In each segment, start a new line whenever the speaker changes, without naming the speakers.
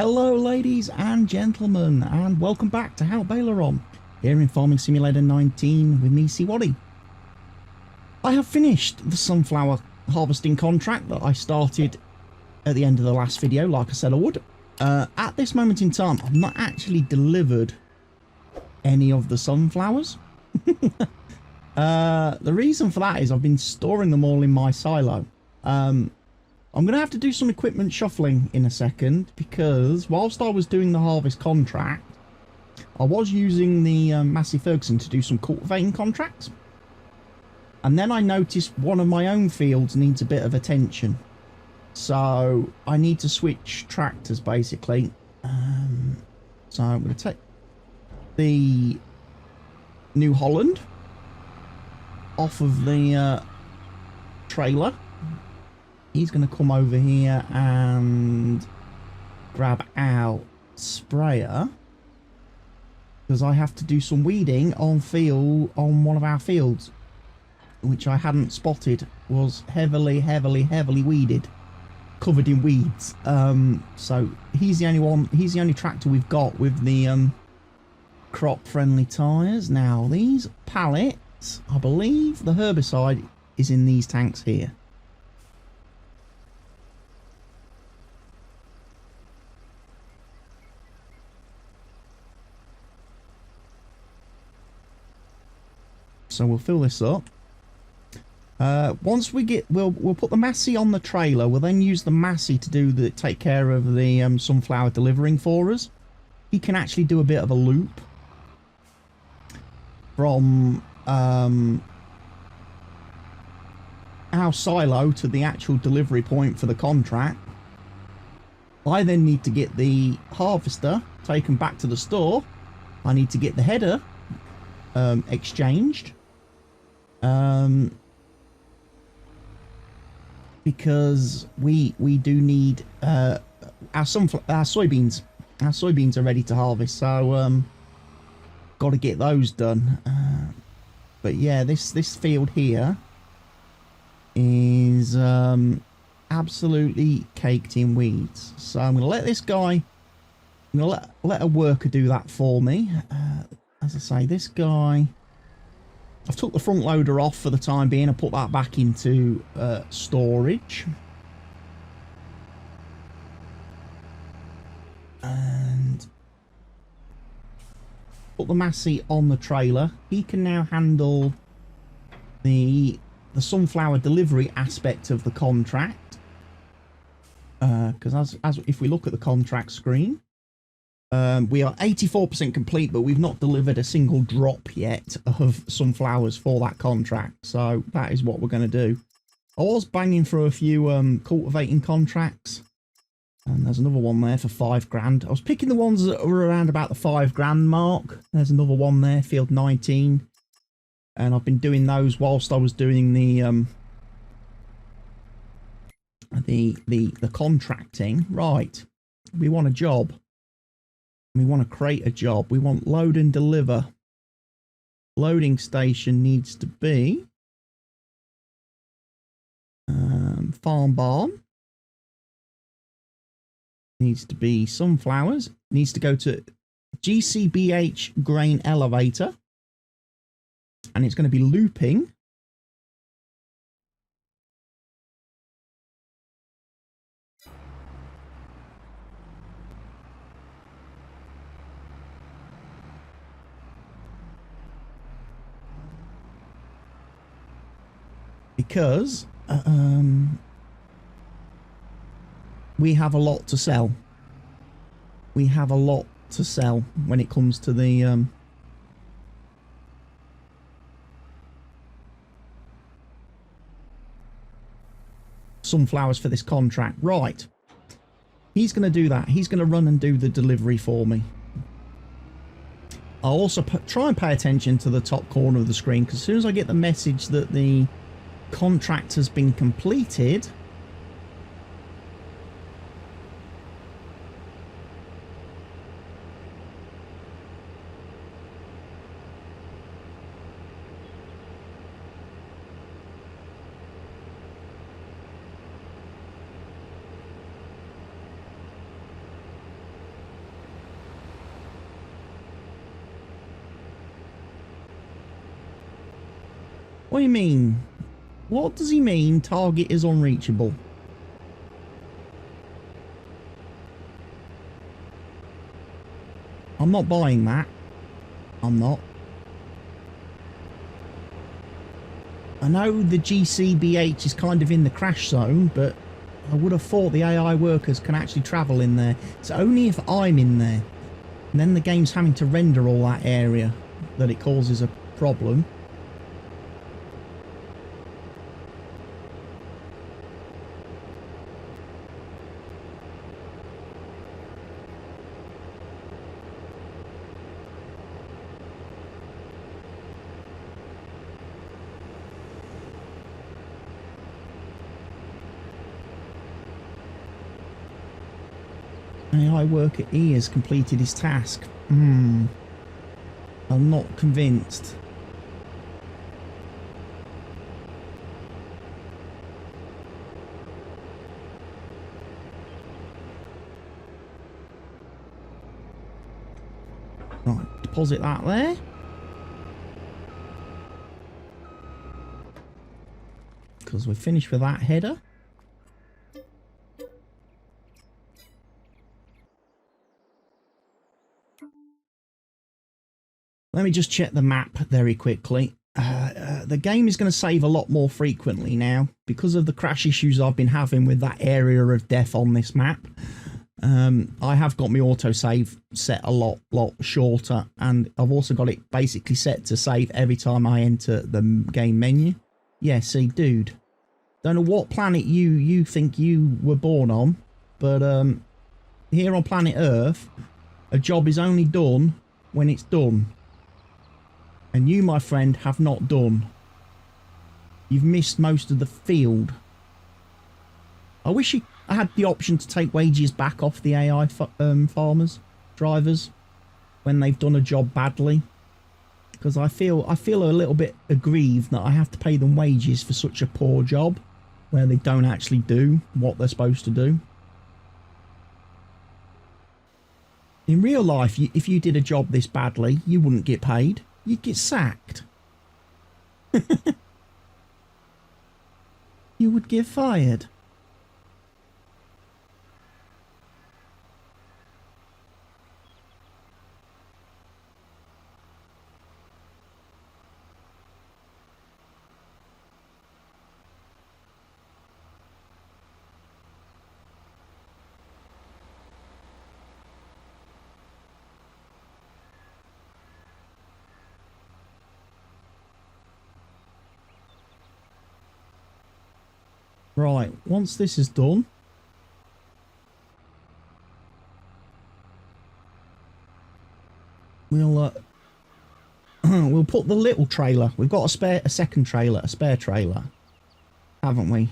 Hello ladies and gentlemen, and welcome back to Haut Beyleron, here in Farming Simulator 19 with me, CWATTY. I have finished the sunflower harvesting contract that I started at the end of the last video, like I said I would. At this moment in time, I've not actually delivered any of the sunflowers. The reason for that is I've been storing them all in my silo. I'm going to have to do some equipment shuffling in a second, because whilst I was doing the harvest contract, I was using the Massey Ferguson to do some cultivating contracts. And then I noticed one of my own fields needs a bit of attention. So I need to switch tractors, basically. So I'm going to take the New Holland off of the trailer. He's going to come over here and grab our sprayer, because I have to do some weeding on one of our fields, which I hadn't spotted was heavily weeded, covered in weeds. So he's the only tractor we've got with the crop friendly tires. Now these pallets, I believe the herbicide is in these tanks here. So we'll fill this up. Once we get, we'll put the Massey on the trailer. We'll then use the Massey to take care of the sunflower delivering for us. He can actually do a bit of a loop from our silo to the actual delivery point for the contract. I then need to get the harvester taken back to the store. I need to get the header exchanged. Because we do need our soybeans. Our soybeans are ready to harvest, so got to get those done. But yeah, this field here is absolutely caked in weeds. So I'm gonna let this guy, I'm gonna let a worker do that for me. As I say, this guy, I've took the front loader off for the time being. I put that back into storage. And put the Massey on the trailer. He can now handle the sunflower delivery aspect of the contract. Because as if we look at the contract screen, we are 84% complete, but we've not delivered a single drop yet of sunflowers for that contract. So that is what we're going to do. I was banging through a few cultivating contracts, and there's another one there for 5 grand. I was picking the ones that were around about the 5 grand mark. There's another one there, field 19, and I've been doing those whilst I was doing the contracting. Right, we want a job. We want to create a job. We want load and deliver. Loading station needs to be farm barn. Needs to be sunflowers. Needs to go to GCBH grain elevator. And it's going to be looping. Because we have a lot to sell. We have a lot to sell when it comes to the sunflowers for this contract. Right. He's going to do that. He's going to run and do the delivery for me. I'll also try and pay attention to the top corner of the screen, because as soon as I get the message that the contract has been completed, What do you mean? What does he mean, target is unreachable? I'm not buying that. I'm not. I know the GCBH is kind of in the crash zone, but I would have thought the AI workers can actually travel in there. It's only if I'm in there. And then the game's having to render all that area that it causes a problem. AI worker E has completed his task. I'm not convinced. Right, deposit that there. Because we're finished with that header. Let me just check the map very quickly. The game is going to save a lot more frequently now because of the crash issues I've been having with that area of death on this map. I have got my autosave set a lot shorter, and I've also got it basically set to save every time I enter the game menu. Yeah, see, dude, don't know what planet you think you were born on, but here on planet Earth, a job is only done when it's done. And you, my friend, have not done. You've missed most of the field. I wish I had the option to take wages back off the AI farmers, drivers, when they've done a job badly. Because I feel a little bit aggrieved that I have to pay them wages for such a poor job, where they don't actually do what they're supposed to do. In real life, if you did a job this badly, you wouldn't get paid. You'd get sacked. You would get fired. Right, once this is done, we'll we'll put the little trailer. We've got a second trailer, a spare trailer, haven't we?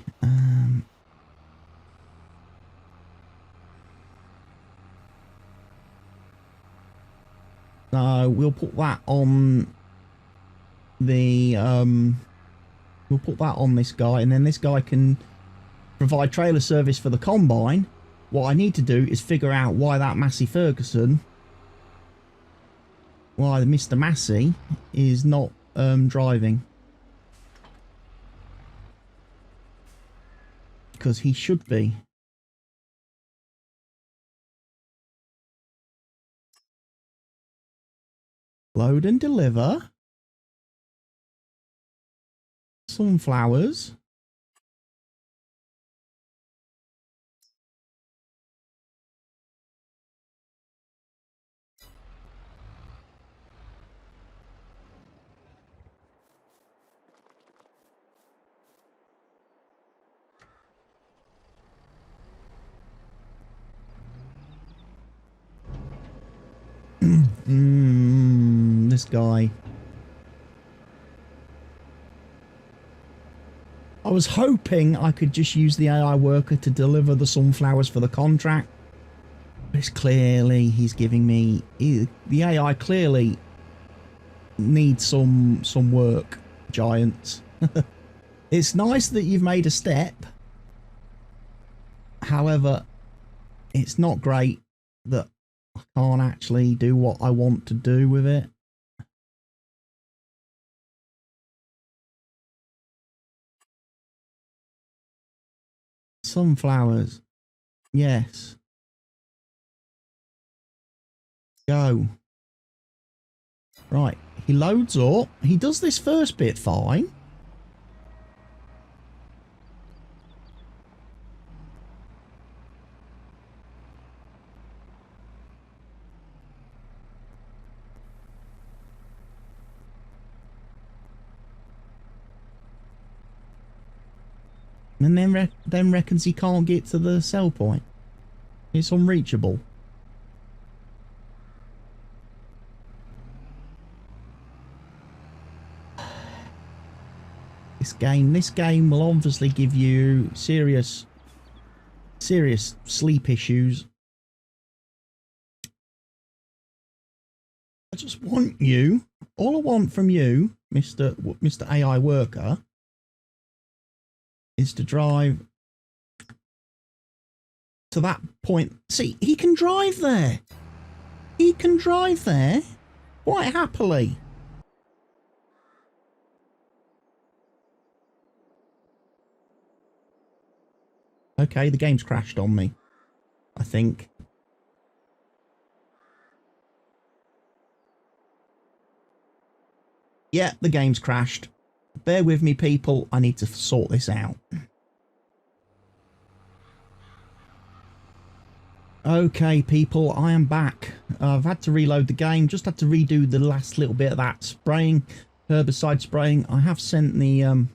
So we'll put that on the we'll put that on this guy, and then this guy can provide trailer service for the combine. What I need to do is figure out why that Massey Ferguson, why the Mr. Massey is not driving, because he should be. Load and deliver sunflowers. This guy. I was hoping I could just use the AI worker to deliver the sunflowers for the contract. But it's clearly he's giving me... The AI clearly needs some work, Giants. It's nice that you've made a step. However, it's not great that I can't actually do what I want to do with it. Sunflowers. Yes. Go. Right. He loads up. He does this first bit fine. And then reckons he can't get to the sell point. It's unreachable. This game will obviously give you serious sleep issues. I just want you, all I want from you, Mr. AI worker, is to drive to that point. See, he can drive there. He can drive there quite happily. Okay, the game's crashed on me, I think. Yeah, the game's crashed. Bear with me, people. I need to sort this out. Okay, people, I am back. I've had to reload the game. Just had to redo the last little bit of that spraying, herbicide spraying. I have sent the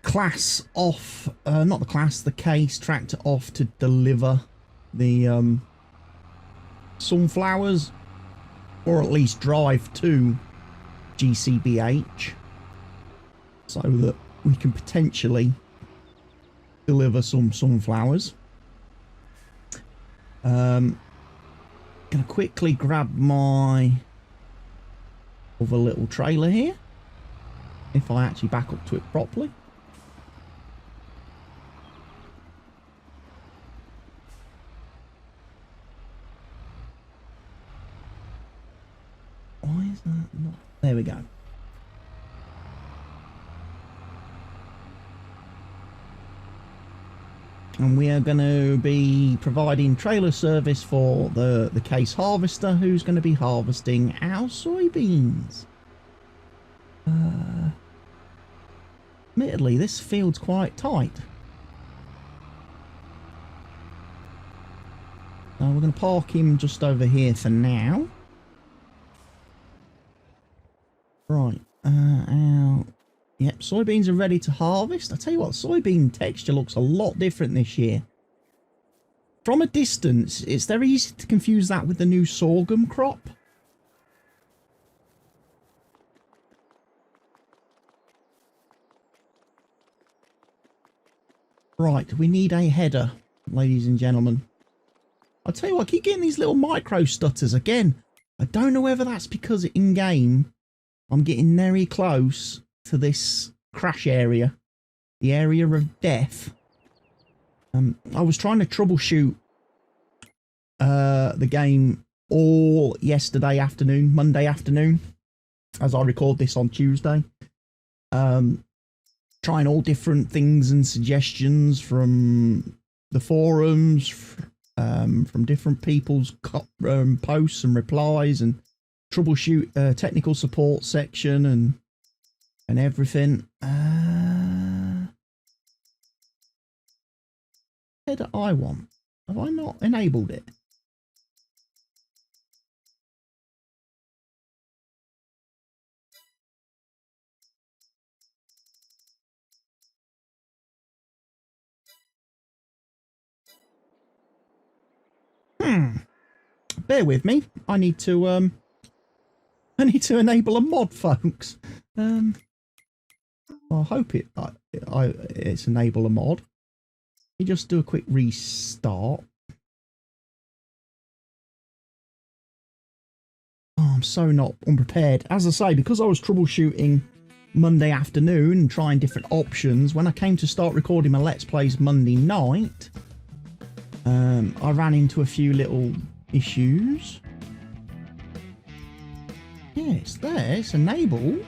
class off, not the class, the case tractor off to deliver the sunflowers, or at least drive to GCBH, so that we can potentially deliver some sunflowers. Gonna quickly grab my other little trailer here, if I actually back up to it properly. Why is that not? There we go. And we are going to be providing trailer service for the case harvester, who's going to be harvesting our soybeans. Admittedly, this field's quite tight. We're going to park him just over here for now. Right, yep, soybeans are ready to harvest. I tell you what, soybean texture looks a lot different this year. From a distance, it's very easy to confuse that with the new sorghum crop. Right, we need a header, ladies and gentlemen. I tell you what, I keep getting these little micro stutters again. I don't know whether that's because in-game I'm getting very close to this crash area, the area of death. I was trying to troubleshoot the game all yesterday afternoon, Monday afternoon, as I record this on Tuesday. Trying all different things and suggestions from the forums, from different people's posts and replies, and troubleshoot technical support section and everything. Header I want. Have I not enabled it? Bear with me. I need to enable a mod, folks. I hope it's enable a mod. Let me just do a quick restart. Oh, I'm so not unprepared. As I say, because I was troubleshooting Monday afternoon and trying different options, when I came to start recording my Let's Plays Monday night, I ran into a few little issues. Yeah, it's there. It's enabled.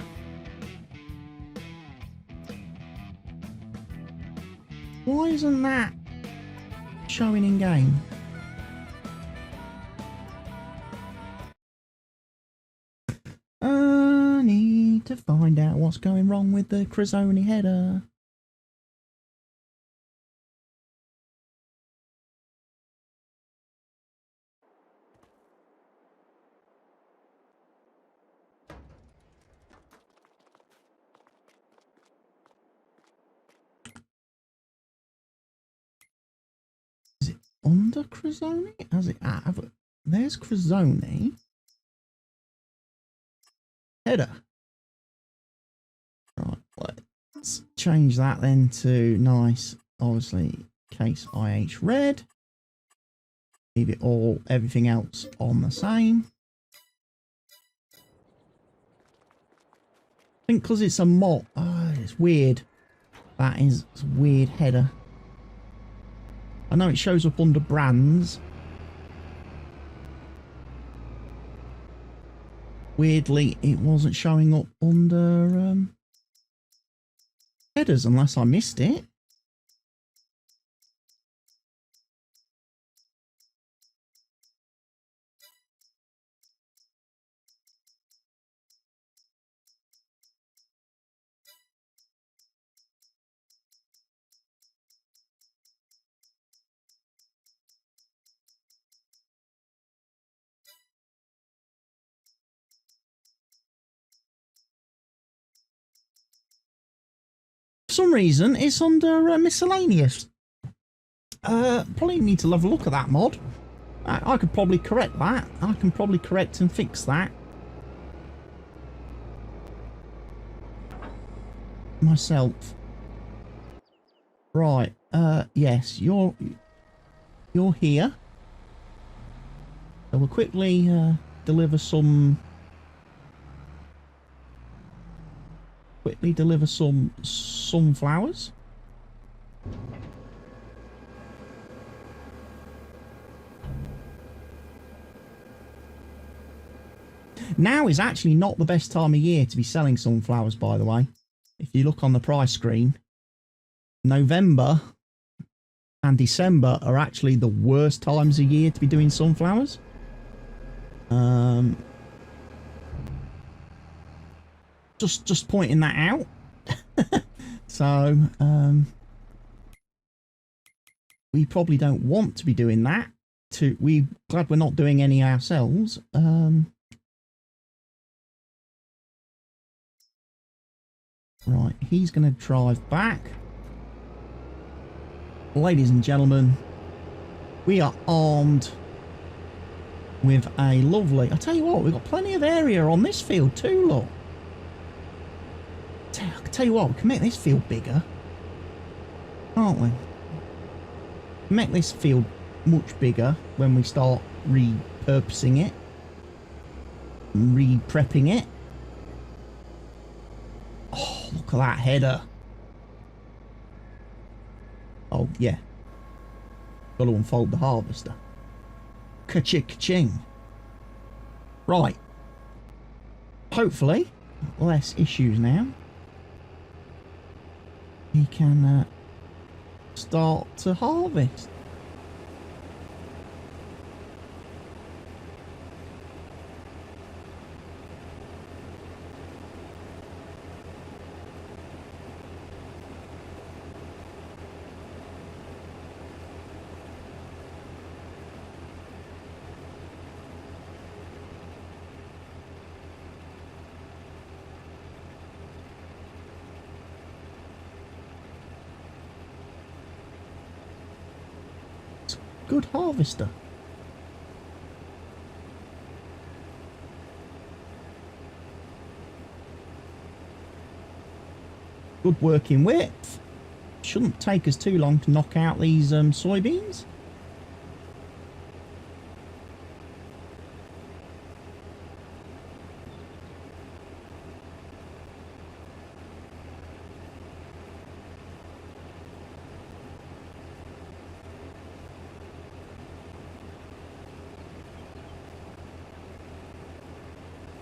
Why isn't that showing in game? I need to find out what's going wrong with the Crisoni header. Is it under Crisoni? Has it? There's Crisoni. Header. Right, let's change that then to nice, obviously, case IH red. Leave it all, everything else on the same. I think because it's a mod, it's weird. That is a weird header. I know it shows up under brands. Weirdly, it wasn't showing up under headers unless I missed it. For some reason, it's under miscellaneous. Probably need to have a look at that mod. I could probably correct that. I can probably correct and fix that myself. Right. Yes, you're here. So we'll quickly deliver some. Quickly deliver some sunflowers. Now is actually not the best time of year to be selling sunflowers, by the way. If you look on the price screen, November and December are actually the worst times of year to be doing sunflowers. Just pointing that out. So we probably don't want to be doing that. We glad we're not doing any ourselves. Right, he's going to drive back. Ladies and gentlemen, we are armed with a lovely. I tell you what, we've got plenty of area on this field too. Look. I tell you what, we can make this field bigger, can't we? Make this field much bigger when we start repurposing it, re-prepping it. Oh, look at that header. Oh, yeah. Got to unfold the harvester. Ka-ching. Right. Hopefully, less issues now. We can start to harvest. Good harvester. Good working width. Shouldn't take us too long to knock out these soybeans.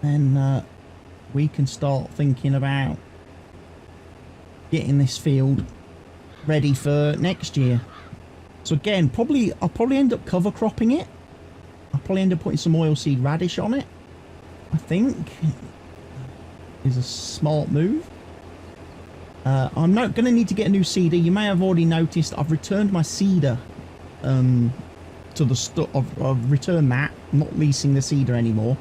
Then we can start thinking about getting this field ready for next year. So again, I'll probably end up cover cropping it. I'll probably end up putting some oilseed radish on it, I think is a smart move. I'm not going to need to get a new seeder. You may have already noticed I've returned my seeder to the I've returned that. I'm not leasing the seeder anymore.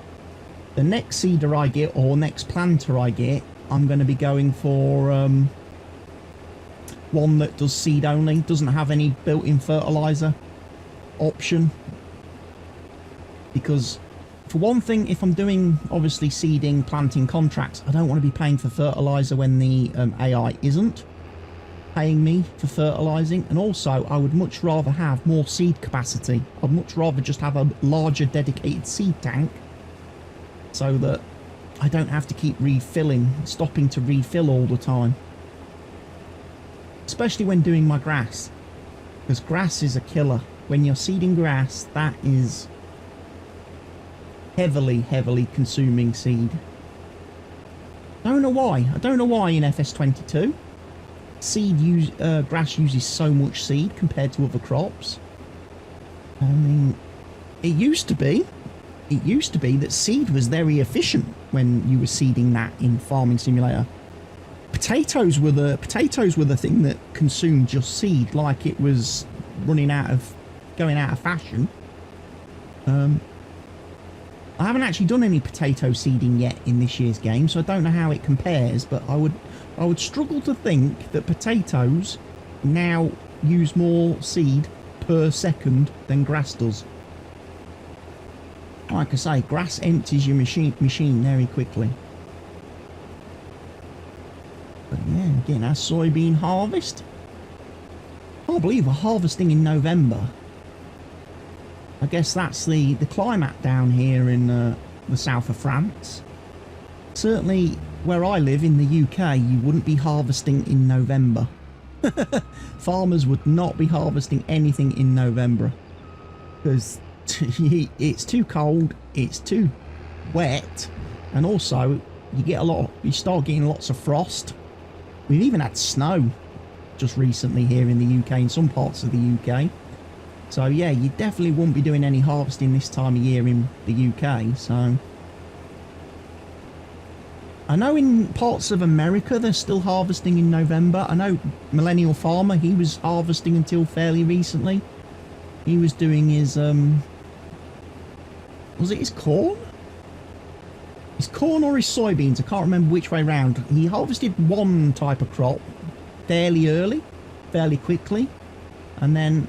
The next seeder I get, or next planter I get, I'm going to be going for one that does seed only, doesn't have any built-in fertilizer option. Because for one thing, if I'm doing obviously seeding, planting contracts, I don't want to be paying for fertilizer when the AI isn't paying me for fertilizing. And also, I would much rather have more seed capacity. I'd much rather just have a larger dedicated seed tank so that I don't have to keep stopping to refill all the time. Especially when doing my grass, because grass is a killer. When you're seeding grass, that is heavily consuming seed. I don't know why in FS22 grass uses so much seed compared to other crops. I mean, it used to be that seed was very efficient when you were seeding that in Farming Simulator. Potatoes were the thing that consumed just seed like it was going out of fashion. I haven't actually done any potato seeding yet in this year's game, so I don't know how it compares, but I would struggle to think that potatoes now use more seed per second than grass does. Like I say, grass empties your machine very quickly. But yeah, getting our soybean harvest. I can't believe we're harvesting in November. I guess that's the climate down here in the south of France. Certainly where I live in the UK, you wouldn't be harvesting in November. Farmers would not be harvesting anything in November because it's too cold, it's too wet, and also you start getting lots of frost. We've even had snow just recently here in the UK, in some parts of the UK. So yeah, you definitely wouldn't be doing any harvesting this time of year in the UK. So I know in parts of America they're still harvesting in November. I know Millennial Farmer, he was harvesting until fairly recently. He was doing his was it his corn? His corn or his soybeans? I can't remember which way round. He harvested one type of crop fairly early, fairly quickly, and then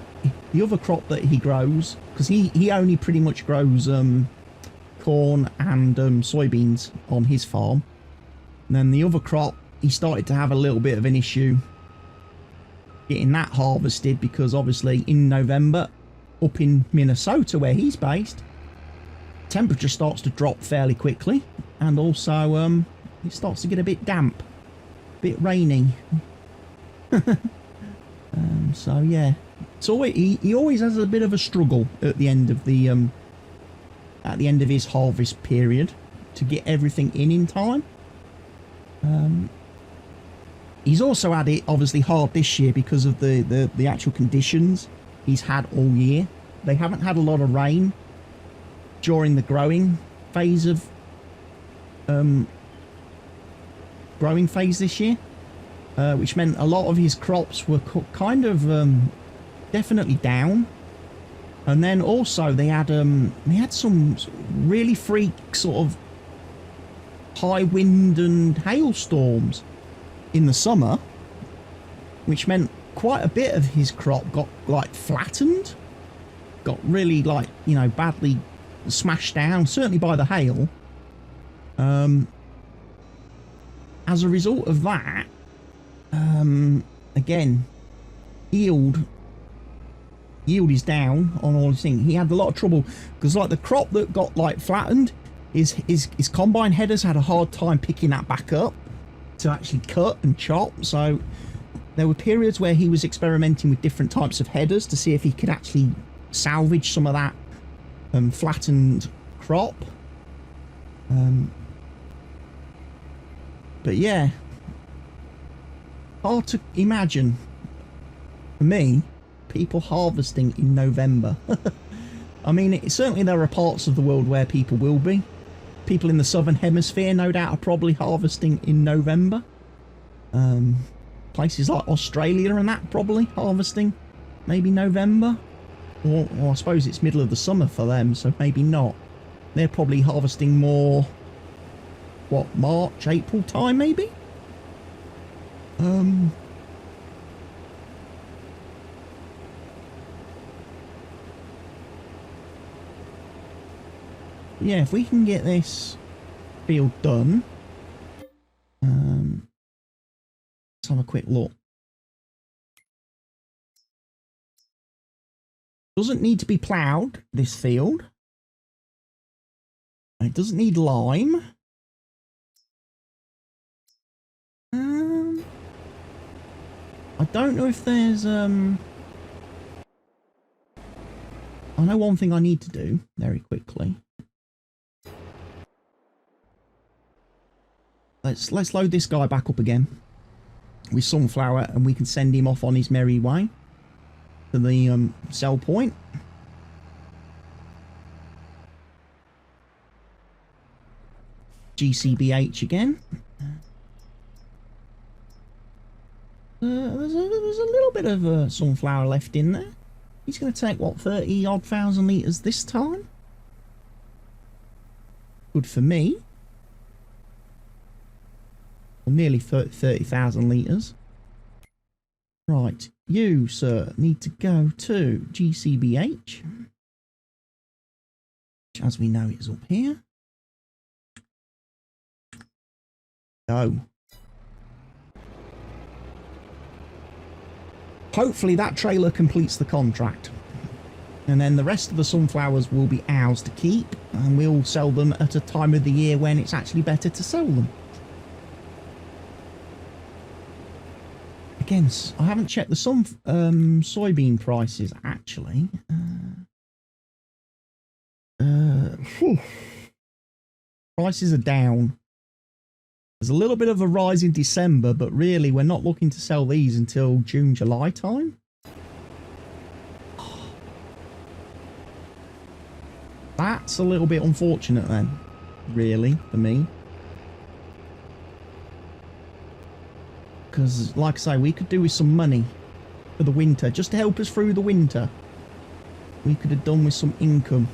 the other crop that he grows, because he only pretty much grows corn and soybeans on his farm, and then the other crop he started to have a little bit of an issue getting that harvested, because obviously in November up in Minnesota where he's based, temperature starts to drop fairly quickly, and also it starts to get a bit damp, a bit rainy. So yeah, so he always has a bit of a struggle at the end of his harvest period to get everything in time. He's also had it obviously hard this year because of the actual conditions he's had all year. They haven't had a lot of rain during the growing phase this year, which meant a lot of his crops were kind of definitely down. And then also they had some really freak sort of high wind and hailstorms in the summer, which meant quite a bit of his crop got like flattened, got really like, you know, badly smashed down, certainly by the hail. As a result of that, again, yield is down on all his things. He had a lot of trouble because like the crop that got like flattened, his combine headers had a hard time picking that back up to actually cut and chop. So there were periods where he was experimenting with different types of headers to see if he could actually salvage some of that flattened crop. But yeah, hard to imagine For me, people harvesting in November. I mean, certainly there are parts of the world where people will be. People in the southern hemisphere, no doubt, are probably harvesting in November. Places like Australia and that probably harvesting maybe November. Or I suppose it's middle of the summer for them, so maybe not. They're probably harvesting more, what, March, April time maybe? Yeah, if we can get this field done, let's have a quick look. Doesn't need to be ploughed, this field. It doesn't need lime. I don't know if there's I know one thing I need to do very quickly. Let's load this guy back up again with sunflower, and we can send him off on his merry way to the sell point. GCBH again. There's a little bit of sunflower left in there. He's going to take, what, 30 odd thousand litres this time? Good for me. Well, nearly 30,000 litres. Right, you, sir, need to go to GCBH. Which, as we know, is up here. Go. Hopefully that trailer completes the contract. And then the rest of the sunflowers will be ours to keep. And we'll sell them at a time of the year when it's actually better to sell them. Again, I haven't checked the soybean prices, actually. Prices are down. There's a little bit of a rise in December, but really we're not looking to sell these until June, July time. That's a little bit unfortunate then, really, for me. Because, like I say, we could do with some money for the winter, just to help us through the winter. We could have done with some income.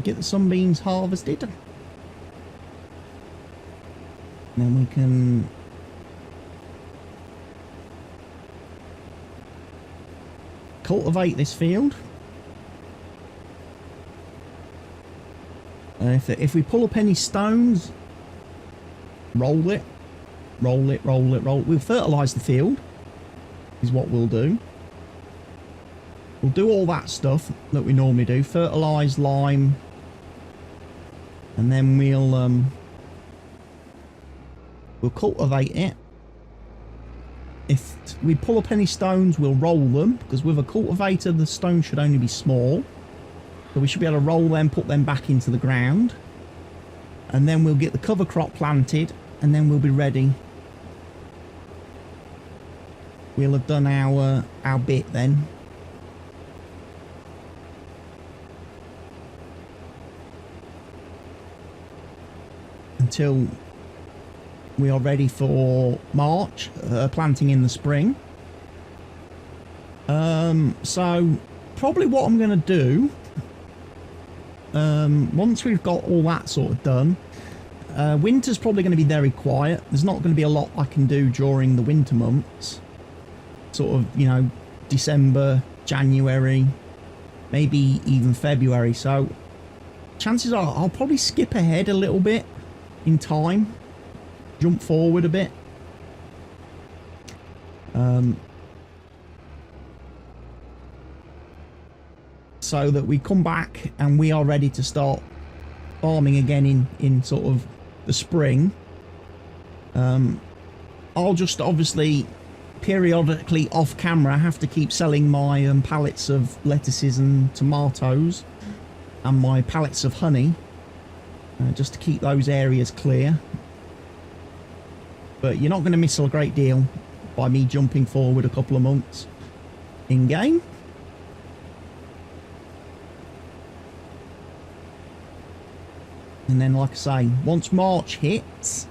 Get the sunbeams harvested. And then we can cultivate this field. If we pull up any stones, roll it. Roll it, roll it, roll it. We'll fertilise the field, is what we'll do. We'll do all that stuff that we normally do. Fertilise, lime. And then we'll cultivate it. If we pull up any stones, we'll roll them. Because with a cultivator, the stones should only be small. So we should be able to roll them, put them back into the ground. And then we'll get the cover crop planted. And then we'll be ready. We'll have done our bit then. Until we are ready for March, planting in the spring. So probably what I'm going to do, once we've got all that sort of done, winter's probably going to be very quiet. There's not going to be a lot I can do during the winter months. Sort of, you know, December, January, maybe even February. So chances are I'll probably skip ahead a little bit in time, jump forward a bit. So that we come back and we are ready to start farming again in sort of the spring. I'll just obviously periodically off camera have to keep selling my pallets of lettuces and tomatoes and my pallets of honey, just to keep those areas clear. But you're not going to miss a great deal by me jumping forward a couple of months in game. And then, like I say, once March hits,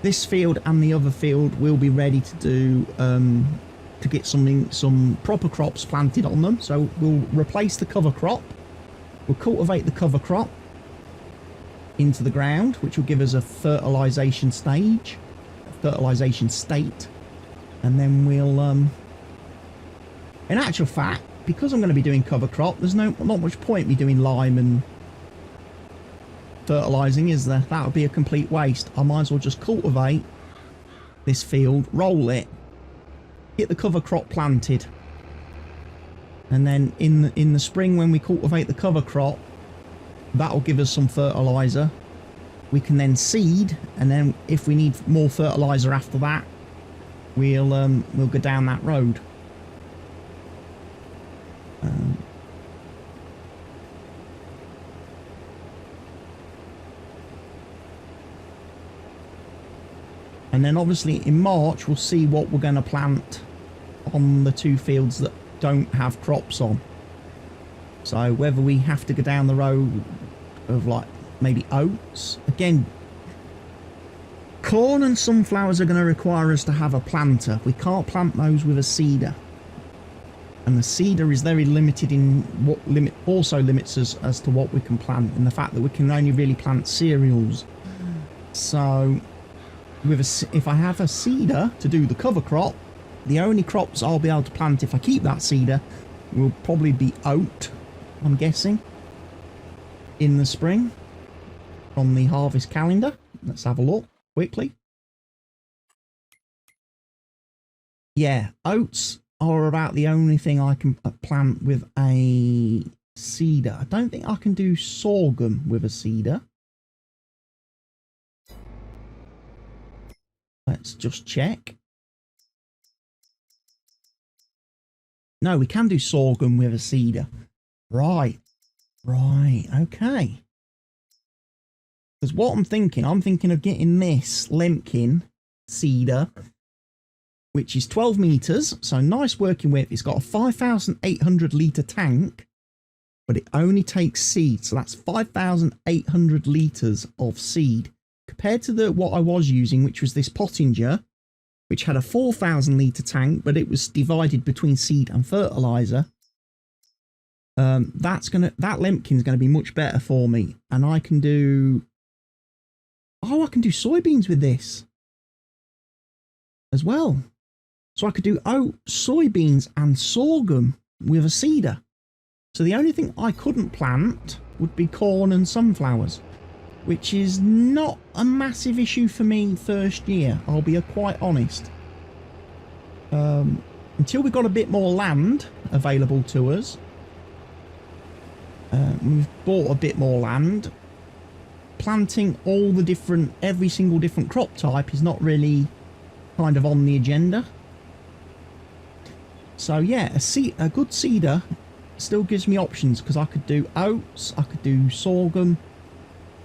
this field and the other field will be ready to do, to get some proper crops planted on them. So we'll replace the cover crop. We'll cultivate the cover crop into the ground, which will give us a fertilization state. And then we'll, in actual fact, because I'm going to be doing cover crop, there's not much point me doing lime and fertilizing, is there? That would be a complete waste. I might as well just cultivate this field, roll it, get the cover crop planted, and then in the spring when we cultivate the cover crop, that'll give us some fertilizer. We can then seed, and then if we need more fertilizer after that, we'll go down that road. And then obviously in March we'll see what we're going to plant on the two fields that don't have crops on. So whether we have to go down the road of like maybe oats. Again, corn and sunflowers are going to require us to have a planter. We can't plant those with a seeder. And the seeder is very limited in what also limits us as to what we can plant, and the fact that we can only really plant cereals. So if I have a seeder to do the cover crop, the only crops I'll be able to plant if I keep that seeder will probably be oat, I'm guessing, in the spring from the harvest calendar. Let's have a look quickly. Yeah, oats are about the only thing I can plant with a seeder. I don't think I can do sorghum with a seeder. Let's just check. No, we can do sorghum with a seeder. Right, okay. Because what I'm thinking of getting this Lemkin seeder, which is 12 meters, so nice working width. It's got a 5,800 litre tank, but it only takes seed, so that's 5,800 litres of seed. Compared to what I was using, which was this Pottinger, which had a 4,000 litre tank, but it was divided between seed and fertilizer. That Lemkin's gonna be much better for me, and I can do soybeans with this as well. So I could do soybeans and sorghum with a seeder. So the only thing I couldn't plant would be corn and sunflowers, which is not a massive issue for me first year, I'll be quite honest. Until we got a bit more land available to us. We've bought a bit more land. Planting every single different crop type is not really kind of on the agenda. So yeah, a good seeder still gives me options, because I could do oats, I could do sorghum,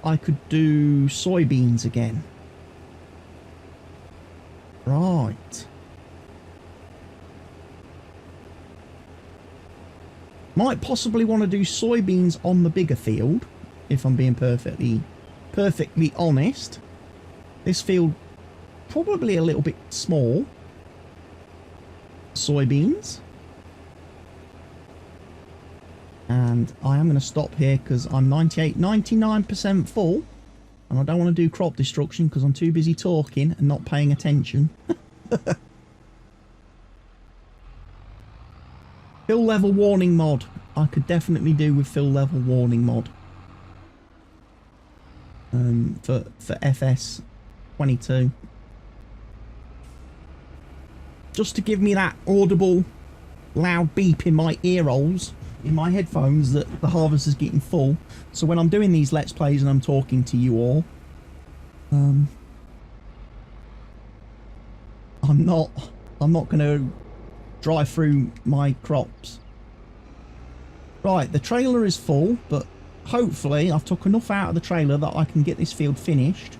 I could do soybeans again. Right. Might possibly want to do soybeans on the bigger field, if I'm being perfectly honest. This field probably a little bit small. Soybeans. And I am going to stop here because I'm 99% full. And I don't want to do crop destruction because I'm too busy talking and not paying attention. Fill level warning mod. I could definitely do with fill level warning mod. For FS22. Just to give me that audible loud beep in my ear holes, in my headphones, that the harvest is getting full. So when I'm doing these Let's Plays and I'm talking to you all, I'm not going to drive through my crops. Right, the trailer is full, but hopefully I've took enough out of the trailer that I can get this field finished.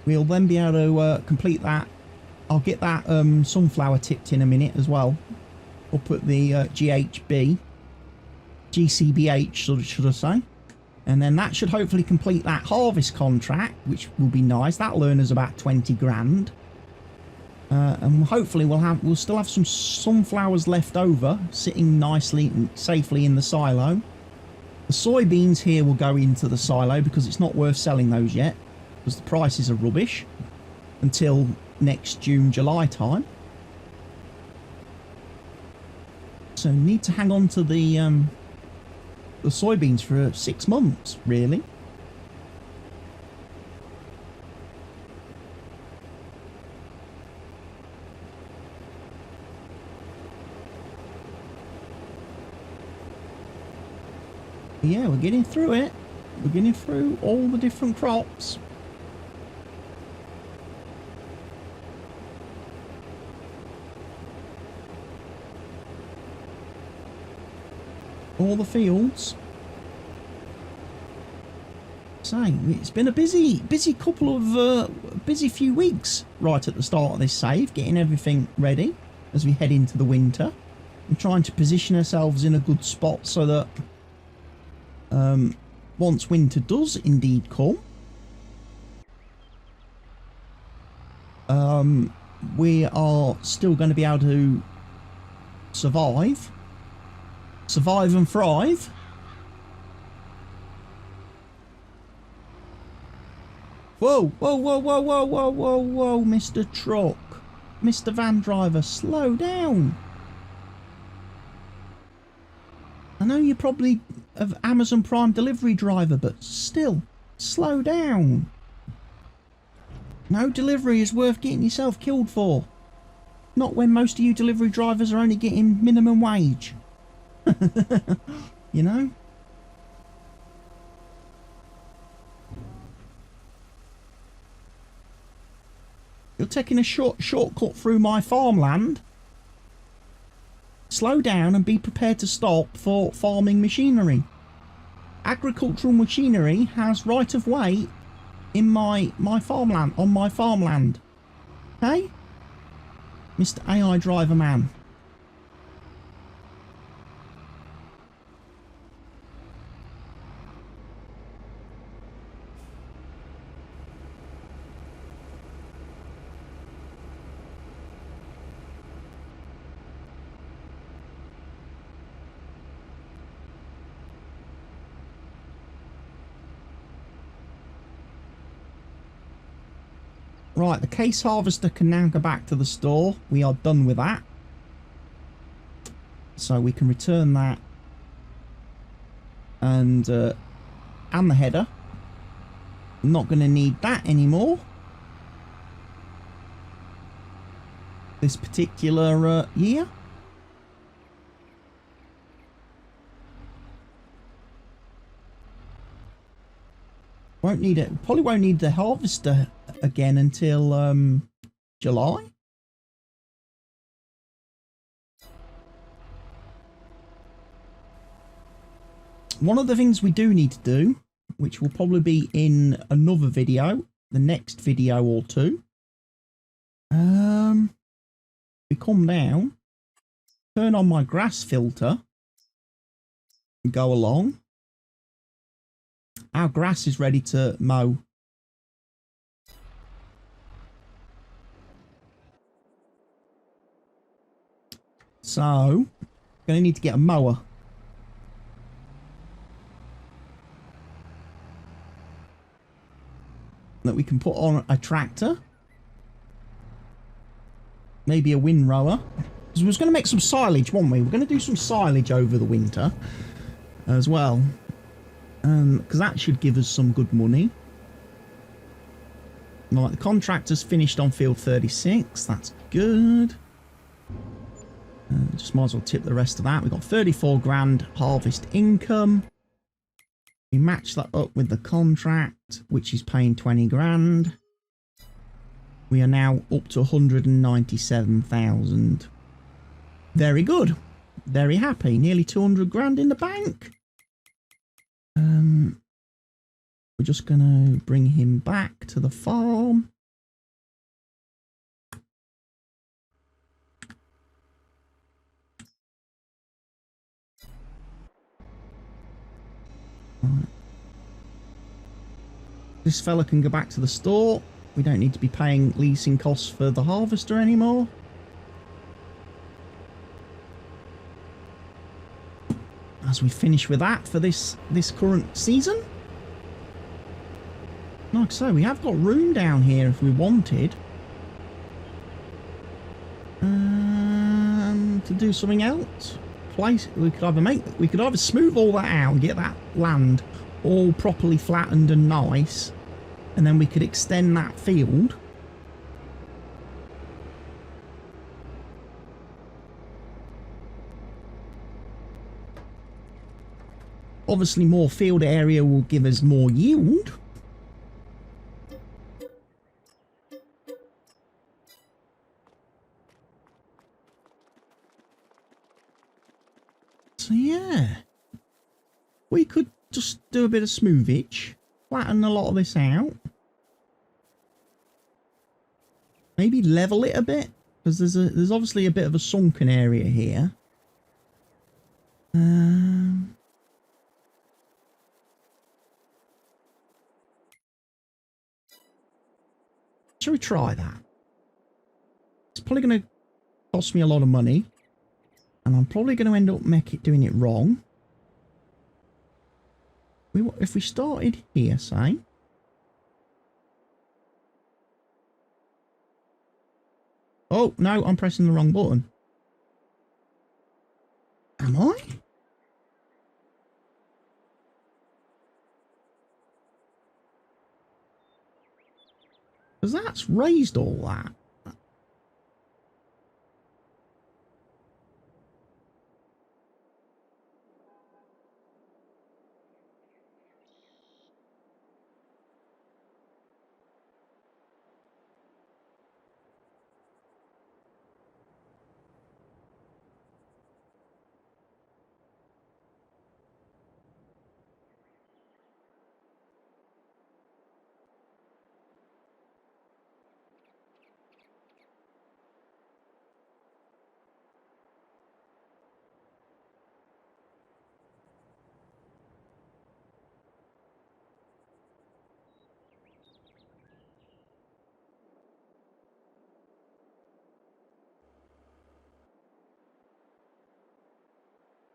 We'll then be able to complete that. I'll get that sunflower tipped in a minute as well. Up at the GCBH, should I say. And then that should hopefully complete that harvest contract, which will be nice. That'll earn us about 20 grand. And hopefully we'll still have some sunflowers left over, sitting nicely and safely in the silo. The soybeans here will go into the silo because it's not worth selling those yet, because the prices are rubbish until next June, July time. So need to hang on to the soybeans for 6 months, really. Yeah, we're getting through it. We're getting through all the different crops. All the fields. So it's been a busy couple of busy few weeks right at the start of this save, getting everything ready as we head into the winter and trying to position ourselves in a good spot so that once winter does indeed come, we are still going to be able to survive and thrive. Whoa, whoa, whoa, whoa, whoa, whoa, whoa, whoa, Mr. Truck. Mr. Van Driver, slow down. I know you're probably an Amazon Prime delivery driver, but still, slow down. No delivery is worth getting yourself killed for. Not when most of you delivery drivers are only getting minimum wage. You know? You're taking a shortcut through my farmland. Slow down and be prepared to stop for farming machinery. Agricultural machinery has right of way in my farmland, on my farmland. Okay? Mr. AI driver man. Right, the case harvester can now go back to the store. We are done with that. So we can return that. And the header. I'm not going to need that anymore. This particular year. Won't need it. Probably won't need the harvester again until July. One of the things we do need to do, which will probably be in another video, the next video or two. We come down, turn on my grass filter, and go along. Our grass is ready to mow. So, going to need to get a mower. That we can put on a tractor. Maybe a windrower. Because we was going to make some silage, weren't we? We're going to do some silage over the winter as well. Because that should give us some good money. Right, the contractor's finished on field 36. That's good. Just might as well tip the rest of that. We've got 34 grand harvest income. We match that up with the contract, which is paying 20 grand. We are now up to 197,000. Very good. Very happy. Nearly 200 grand in the bank. We're just going to bring him back to the farm. Right. This fella can go back to the store. We don't need to be paying leasing costs for the harvester anymore. As we finish with that for this current season. Like I say, we have got room down here if we wanted. To do something else. We could either smooth all that out and get that land all properly flattened and nice, and then we could extend that field. Obviously, more field area will give us more yield. So yeah, we could just do a bit of smoothage, flatten a lot of this out, maybe level it a bit, because there's obviously a bit of a sunken area here. Shall we try that? It's probably going to cost me a lot of money, and I'm probably going to end up doing it wrong. If we started here, say. Oh, no, I'm pressing the wrong button. Am I? Because that's raised all that.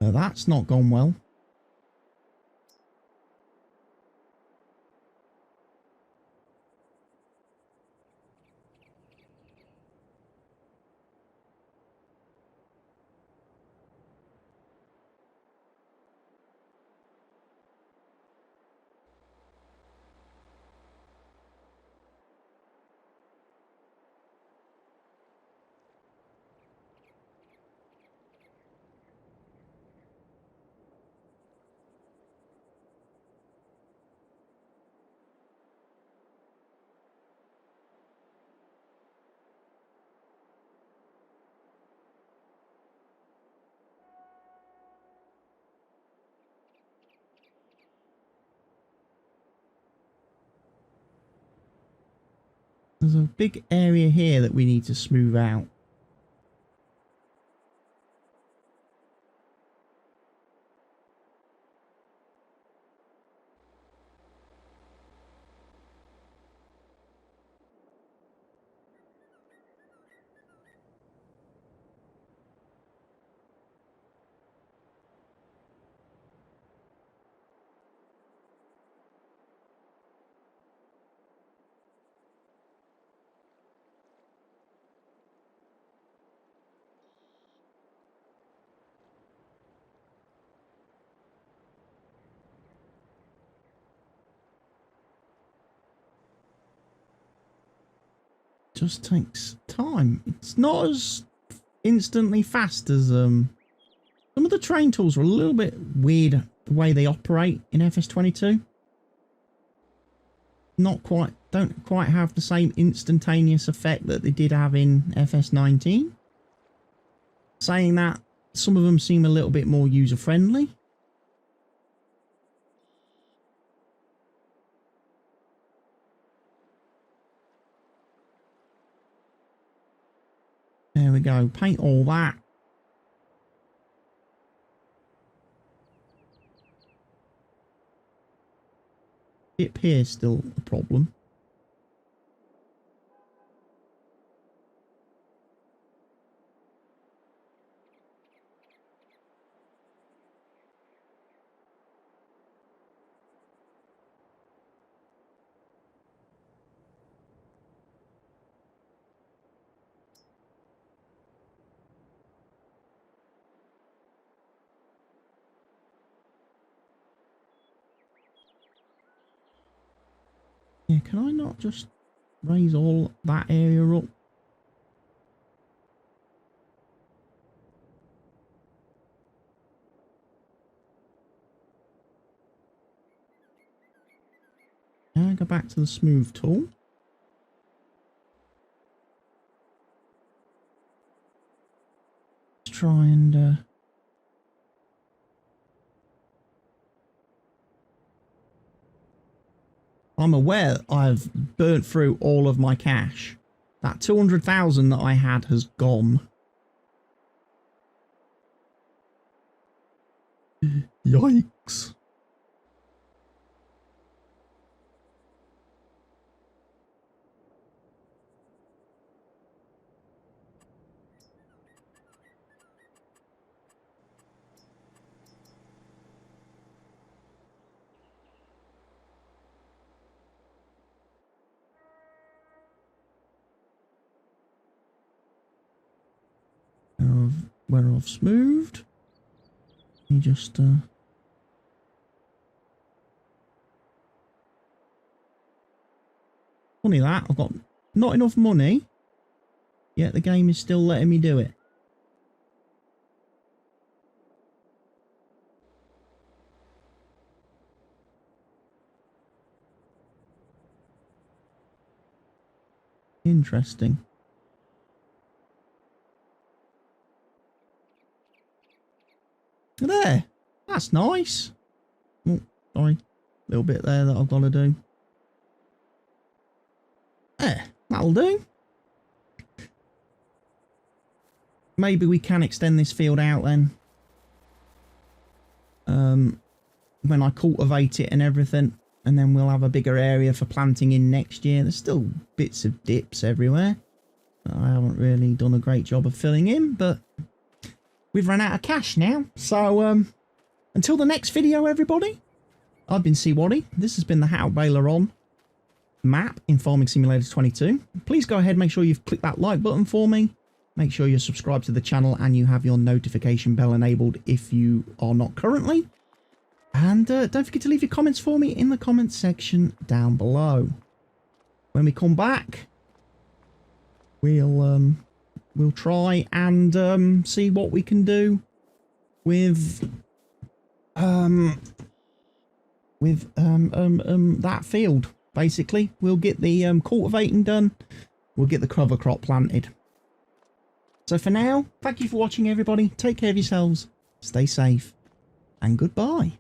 That's not gone well. There's a big area here that we need to smooth out. just takes time. It's not as instantly fast as some of the train tools are a little bit weird the way they operate in FS22. Don't quite have the same instantaneous effect that they did have in FS19. Saying that, some of them seem a little bit more user friendly. There we go, paint all that. Dip here still a problem. Yeah, can I not just raise all that area up? Now go back to the smooth tool. Let's try and I'm aware I've burnt through all of my cash. That 200,000 that I had has gone. Yikes. Where I've smoothed. You just funny that I've got not enough money, yet the game is still letting me do it. Interesting. There, that's nice. Oh, sorry, little bit there that I've got to do. There, that'll do. Maybe we can extend this field out then. When I cultivate it and everything, and then we'll have a bigger area for planting in next year. There's still bits of dips everywhere that I haven't really done a great job of filling in, but we've run out of cash now. So until the next video, everybody, I've been CWATTY. This has been the Haut Beyleron map in Farming Simulator 22. Please go ahead, make sure you've clicked that like button for me. Make sure you're subscribed to the channel and you have your notification bell enabled if you are not currently. And don't forget to leave your comments for me in the comments section down below. When we come back, we'll try and see what we can do with that field. Basically, we'll get the cultivating done. We'll get the cover crop planted. So for now, thank you for watching, everybody. Take care of yourselves, stay safe, and goodbye.